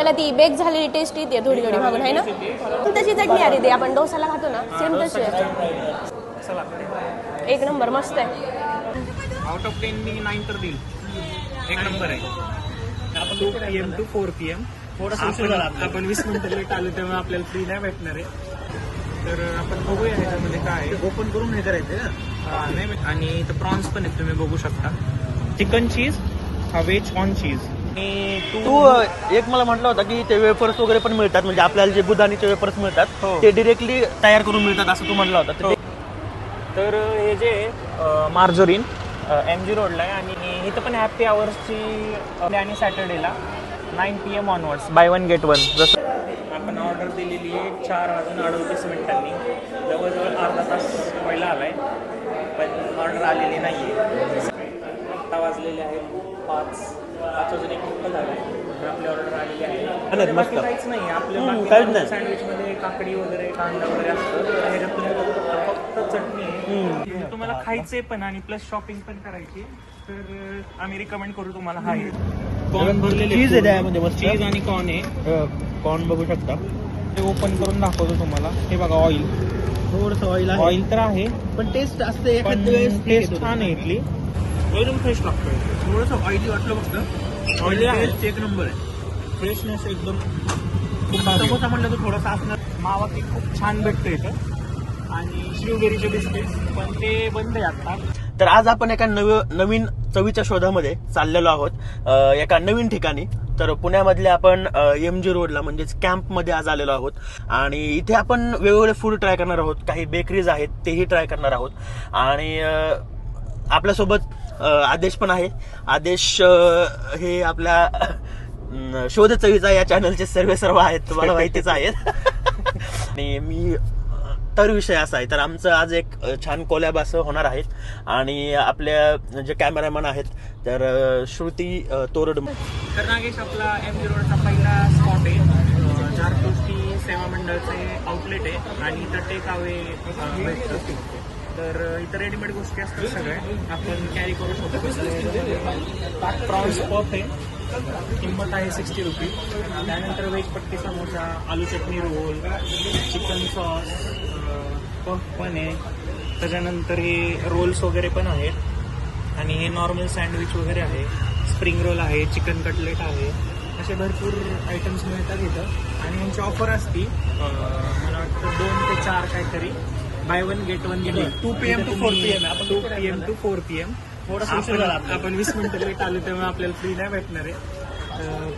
त्याला ती बेक झालेली टेस्ट येते थोडी थोडी मागून आहे ना. तशी चटणी अरे ते आपण डोसाला खातो ना सेम तशी आहे. एक नंबर मस्त आहे. आउट ऑफ 10 मी 9 तर देईल. एक नंबर आहे. 2 PM to 4 PM आपण 20 मिनिटं लेट आलो तेव्हा आपल्याला फ्री नाही भेटणार आहे. तर आपण बघूया ह्याच्यामध्ये काय ओपन करून हे करायचं नाही. आणि इथं प्रॉन्स पण आहेत तुम्ही बघू शकता. चिकन चीज व्हेज कॉर्न चीज. तू एक मला म्हटलं होता की ते वेफर्स वगैरे पण मिळतात म्हणजे आपल्याला जे गुदानीचे वेफर्स मिळतात ते डिरेक्टली तयार करून मिळतात असं तू म्हणलं होता. तर हे जे मार्जरीन MG रोडला आहे आणि इथं पण हॅपी आवर्सची आणि सॅटर्डेला 9 PM ऑनवर्ड्स बाय 1 get 1. जसं आपण ऑर्डर दिलेली आहे 4:38 मिनिटांनी. जवळजवळ अर्धा तास पहिला आला आहे पण ऑर्डर आलेली नाही आहे. 6 वाजलेले आहेत 5 वाजून 1 मिनिट झालं तर आपली ऑर्डर आलेली आहे. बाकी काहीच नाही आपल्या सँडविचमध्ये काकडी वगैरे कांदा वगैरे असतं. ह्याच्यात तुम्ही बघू शकता फक्त चटणी आहे. तुम्हाला खायचे पण आणि प्लस शॉपिंग पण करायची तर आम्ही रिकमेंड करू तुम्हाला. हा कॉर्न भरलेले चीज आहे त्यामध्ये मस्त. चीज आणि कॉर्न आहे. कॉर्न बघू शकता. ते ओपन करून दाखवतो तुम्हाला. हे बघा ऑइल थोडंसं ऑइल तर आहे पण टेस्ट असते पण टेस्ट छान आहे इथली. एकदम फ्रेश लागतोय. थोडंसं ऑइली वाटलं फक्त. ऑइली आहे एक नंबर आहे. फ्रेशनेस एकदम खूप समोसा म्हटलं तर थोडासा असणार. मावा केक खूप छान भेटतो इथं आणि शिवगिरीचे बिस्किट्स पण ते बंद आहे आता. तर आज आपण एका नवीन चवीच्या शोधामध्ये चाललेलो आहोत एका नवीन ठिकाणी. तर पुण्यामधल्या आपण MG रोडला म्हणजेच कॅम्पमध्ये आज आलेलो आहोत आणि इथे आपण वेगवेगळे फूड ट्राय करणार आहोत. काही बेकरीज आहेत तेही ट्राय करणार आहोत आणि आपल्यासोबत आदेश पण आहे. आदेश हे आपल्या शोध चवीचा या चॅनलचे सर्व आहेत तुम्हाला माहितीच आहेत. आणि मी तर विषय असा आहे तर आमचं आज एक छान कोलॅब असं होणार आहे आणि आपल्या जे कॅमेरामॅन आहेत तर श्रुती तोरड. तर नागेश आपला MG रोडचा पहिला स्पॉट आहे. झारखुर्ची सेवा मंडळचे आउटलेट आहे आणि इथं टेक अवे भेटतं. तर इथं रेडीमेड गोष्टी असतात सगळ्या आपण कॅरी करू शकतो. प्रॉन्स पफ आहे किंमत आहे 60 रुपये. त्यानंतर व्हेज पट्टी समोसा आलू चटणी रोल चिकन सॉस पफ पण आहे. त्याच्यानंतर हे रोल्स वगैरे पण आहेत आणि हे नॉर्मल सँडविच वगैरे आहे. स्प्रिंग रोल आहे चिकन कटलेट आहे. असे भरपूर आयटम्स मिळतात इथं आणि यांची ऑफर असती मला वाटतं 2 ते 4 काहीतरी बाय 1 get 1 गेली. 2 PM to 4 PM. 2 PM to 4 PM. आपण 20 मिनिटं लेट आलो तेव्हा आपल्याला फ्री नाही भेटणार आहे.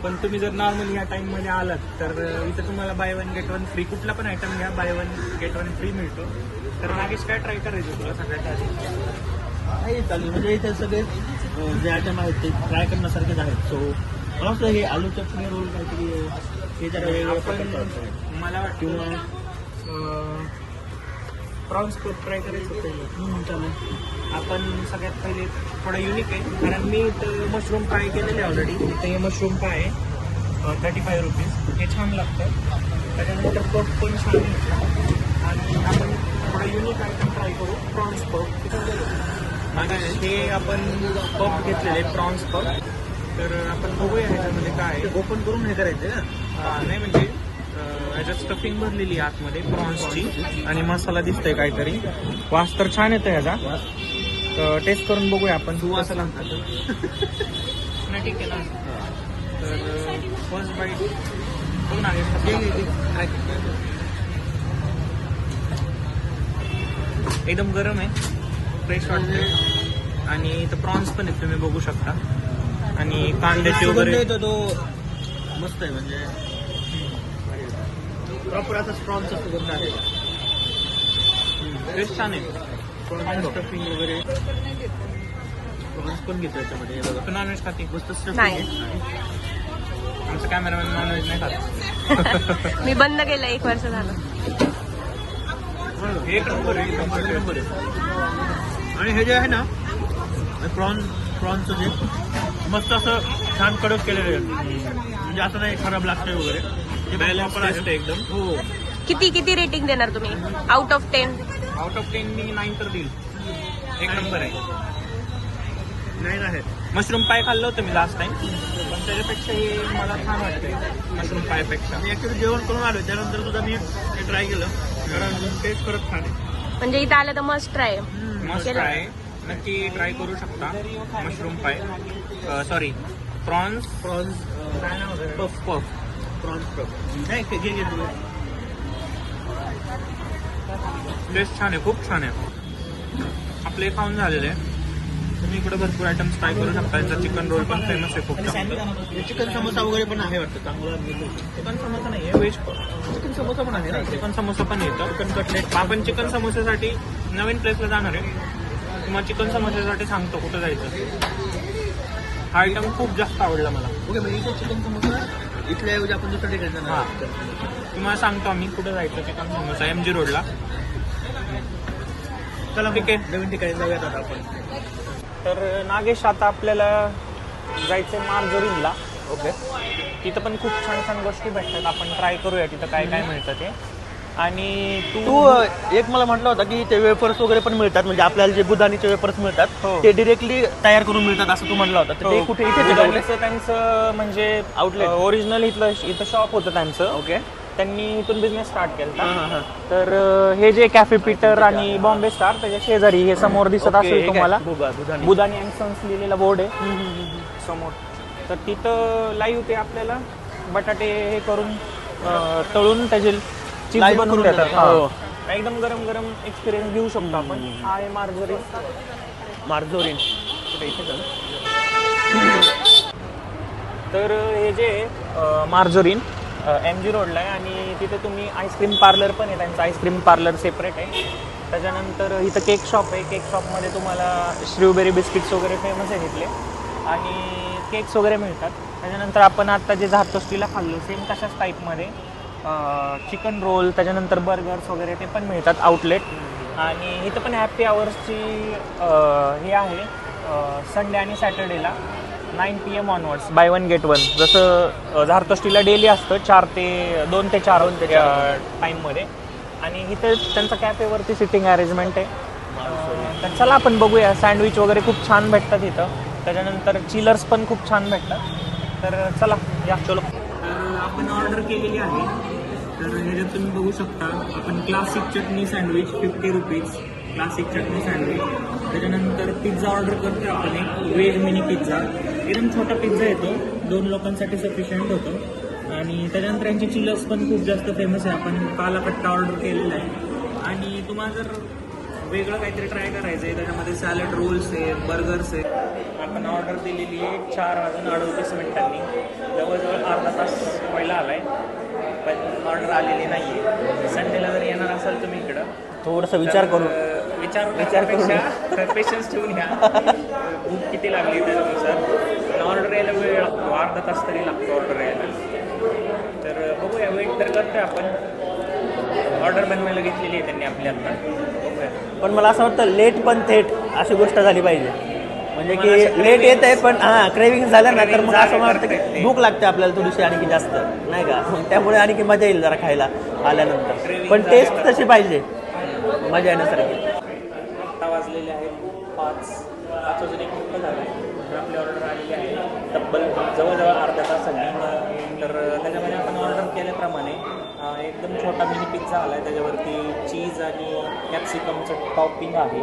पण तुम्ही जर नॉर्मली या टाइम मध्ये आलात तर इथं तुम्हाला बाय 1 get 1 फ्री. कुठला पण आयटम घ्या बाय 1 get 1 फ्री मिळतो. तर नागेश काय ट्राय करायचं तुला सगळ्यात आधी? चालेल म्हणजे इथे सगळे जे आयटम आहेत ते ट्राय करण्यासारखेच आहेत. सो मला वाटतं हे आलू चटणी रोल काहीतरी हे जरा वेगळं मला वाटतं प्रॉन्स पफ ट्राय करायचं पहिले. चालेल. आपण सगळ्यात पहिले थोडं युनिक आहे कारण मी इथं मशरूम फ्राय केलेले ऑलरेडी. इथं हे मशरूम फ्राय आहे 35 रुपीज. हे छान लागतं. त्याच्यानंतर पफ पण छान आणि आपण थोडं युनिक आयटम ट्राय करू प्रॉन्स पफ. हे आपण पफ घेतलेले प्रॉन्स पफ. तर आपण बघूया ह्याच्यामध्ये काय ओपन करून हे करायचं नाही म्हणजे ह्याच्यात स्टफिंग भरलेली आहे आतमध्ये प्रॉन्सची आणि मसाला दिसतोय काहीतरी. वास तर छान येतो ह्याचा. टेस्ट करून बघूया आपण. तू असं लागतं नाही ठीक आहे ना. तर फर्स्ट बाईट बघ ना एकदम गरम आहे फ्रेश वाटते आणि इथं प्रॉन्स पण आहेत तुम्ही बघू शकता आणि कांद्याचे वगैरे तो मस्त आहे म्हणजे प्रॉपर असा स्ट्रॉंगचा सुगंध आहे. टेस्ट छान आहे. स्टफिंग वगैरे पण घेतो याच्यामध्ये. नॉनव्हेज खाते मस्त स्टफिंग नाही. आहे. आमचं कॅमेरामॅन नॉनव्हेज नाही खात. मी बंद केलं 1 वर्ष झालं. एक नंबर आहे. आणि हे जे आहे ना प्रॉन्सचं जे मस्त असं छान कडक केलेलं आहे म्हणजे असं नाही खराब लागतंय वगैरे. बॅलन्स टेस्ट आहे एकदम. हो. किती रेटिंग देणार तुम्ही आउट ऑफ 10? आउट ऑफ 10 मी 9 तर देईल. एक नंबर आहे. 9 आहे. मशरूम पाय खाल्लं होतं मी लास्ट टाइम, पण त्याच्यापेक्षा हे मला छान वाटतंय मशरूम पायपेक्षा. मी ऍक्च्युली जेवण करून आलो, त्यानंतर सुद्धा मी ट्राय केलं, कारण टेस्ट करत छान आहे. म्हणजे इथं आलं तर मस्ट ट्राय. मस्त ट्राय, नक्की ट्राय करू शकता मशरूम पाय. Sorry, prawns puff prawns puff नाही घे घे तू. टेस्ट छान आहे, खूप छान आहे. आपले खाऊन झालेले आहे. तुम्ही इकडे भरपूर आयटम्स ट्राय करू शकता. याचा चिकन रोल पण फेमस आहे खूप जास्त. चिकन समोसा वगैरे पण आहे वाटतं चांगला. चिकन समोसा नाही आहे, व्हेज चिकन समोसा पण आहे ना. चिकन समोसा पण येतं. Chicken cutlet. आपण चिकन समोस्यासाठी नवीन प्लेसला जाणार आहे. तुम्हाला चिकन समोस्यासाठी सांगतो कुठं जायचं. हा आयटम खूप जास्त आवडला मला. ओके, म्हणजे इथे चिकन समोसा इथल्या ऐवजी आपण दुसऱ्या ठिकाणी जाणार हां, आहोत. तुम्हाला सांगतो आम्ही कुठं जायचं. चिकन समोसा MG रोडला. चला ठीक आहे. नवीन ठिकाणी जाऊयात आता आपण. तर नागेश, आता आपल्याला जायचं आहे मार्जरीनला. ओके. तिथं पण खूप छान छान गोष्टी भेटतात. आपण ट्राय करूया तिथं काय काय मिळतं ते. आणि तू एक मला म्हटलं होतं की ते वेफर्स वगैरे पण मिळतात, म्हणजे आपल्याला जे बुधानीचे वेफर्स मिळतात हो. ते डिरेक्टली तयार करून मिळतात असं तू म्हणलं होतं. तर ते कुठे इथे बुधानीचं त्यांचं म्हणजे Outlet. ओरिजिनल इथं शॉप होतं त्यांचं. ओके. त्यांनी इथून बिझनेस स्टार्ट केला. हां, हां. तर हे जे कॅफे पीटर आणि बॉम्बे स्टार त्याच्या शेजारी हे समोर दिसत ओके, असेल हे तुम्हाला काय? बुधानी. बुधानी अँड सन्स लिहिलेला बोर्ड आहे समोर. तर तिथं लाईव्ह ते आपल्याला बटाटे हे करून तळून त्याचे चिप्स Live बनवून करून देतात. देतात. हो. हां. एकदम गरम गरम एक्सपिरियन्स घेऊ शकतो आपण. हा आहे मार्जरी. मार्जोरीन कुठे इथे का? तर हे जे मार्जरीन MG रोडला आहे आणि तिथे तुम्ही आईस्क्रीम पार्लर पण आहे. त्यांचं आईस्क्रीम पार्लर सेपरेट आहे. त्याच्यानंतर इथं केक शॉप आहे. केक शॉपमध्ये तुम्हाला स्ट्रॉबेरी बिस्किट्स वगैरे फेमस आहे तिथले आणि केक्स वगैरे मिळतात. त्याच्यानंतर आपण आता जे झारतोस्टीला खाल्लं सेम तशाच टाईपमध्ये चिकन रोल, त्याच्यानंतर बर्गर्स वगैरे ते पण मिळतात आउटलेट. आणि इथं पण हॅपी आवर्सची हे आहे संडे आणि सॅटर्डेला 9 PM ऑनवर्ड्स बाय 1 गेट 1. जसं झारतोस्टीला डेली असतं 2 ते 4 टाईममध्ये. आणि इथे त्यांचं कॅफेवरती सिटिंग अरेंजमेंट आहे. तर चला आपण बघूया. सँडविच वगैरे खूप छान भेटतात इथं. त्याच्यानंतर चिलर्स पण खूप छान भेटतात. तर चला या चलो. तर आपण ऑर्डर केलेली आहे. तर ह्याच्यात तुम्ही बघू शकता आपण क्लासिक चटणी सँडविच 50 रुपीज क्लासिक चटणी सँडविच. त्याच्यानंतर पिझ्झा ऑर्डर करतो आपण एक व्हेज मिनी पिझ्झा. एकदम छोटा पिझ्झा येतो, 2 लोकांसाठी सफिशियंट होतो. आणि त्याच्यानंतर यांची चिलर्स पण खूप जास्त फेमस आहे. आपण काला कट्टा ऑर्डर केलेला आहे. आणि तुम्हाला जर वेगळं काहीतरी ट्राय करायचं आहे त्याच्यामध्ये सॅलड रोल्स आहे, बर्गर्स आहे. आपण ऑर्डर दिलेली आहे 4:38 जवळजवळ अर्धा तास पहिला आला आहे, पण ऑर्डर आलेली नाही आहे. संडेला जर येणार असाल तुम्ही इकडं थोडंसं विचार करू. विचार करून पेशन्स ठेवून घ्या. भूक किती लागली त्यानुसार. ऑर्डर यायला वेळ लागतो, अर्धा तास तरी लागतो ऑर्डर यायला. तर बघूया, वेट तर करतोय आपण. ऑर्डर बनवायला घेतलेली आहे त्यांनी आपली आता. बघूया. पण मला असं वाटतं लेट पण थेट अशी गोष्ट झाली पाहिजे, म्हणजे की लेट येत आहे पण हां क्रेविंग झालं ना तर मग असं वाटतं की भूक लागते आपल्याला थोडीशी आणखी जास्त, नाही का? त्यामुळे आणखी मजा येईल जरा खायला आल्यानंतर. पण टेस्ट तशी पाहिजे, मजा येण्यासारखी. आत्ता वाजलेले आहेत 5 वाजून 1 मिनिट झालं आहे. तर आपली ऑर्डर आलेली आहे तब्बल जवळजवळ अर्ध्या तासाने. तर त्याच्यामध्ये आपण ऑर्डर केल्याप्रमाणे एकदम छोटा मिनी पिझ्झा आला आहे. त्याच्यावरती चीज आणि कॅप्सिकमचं टॉपिंग आहे.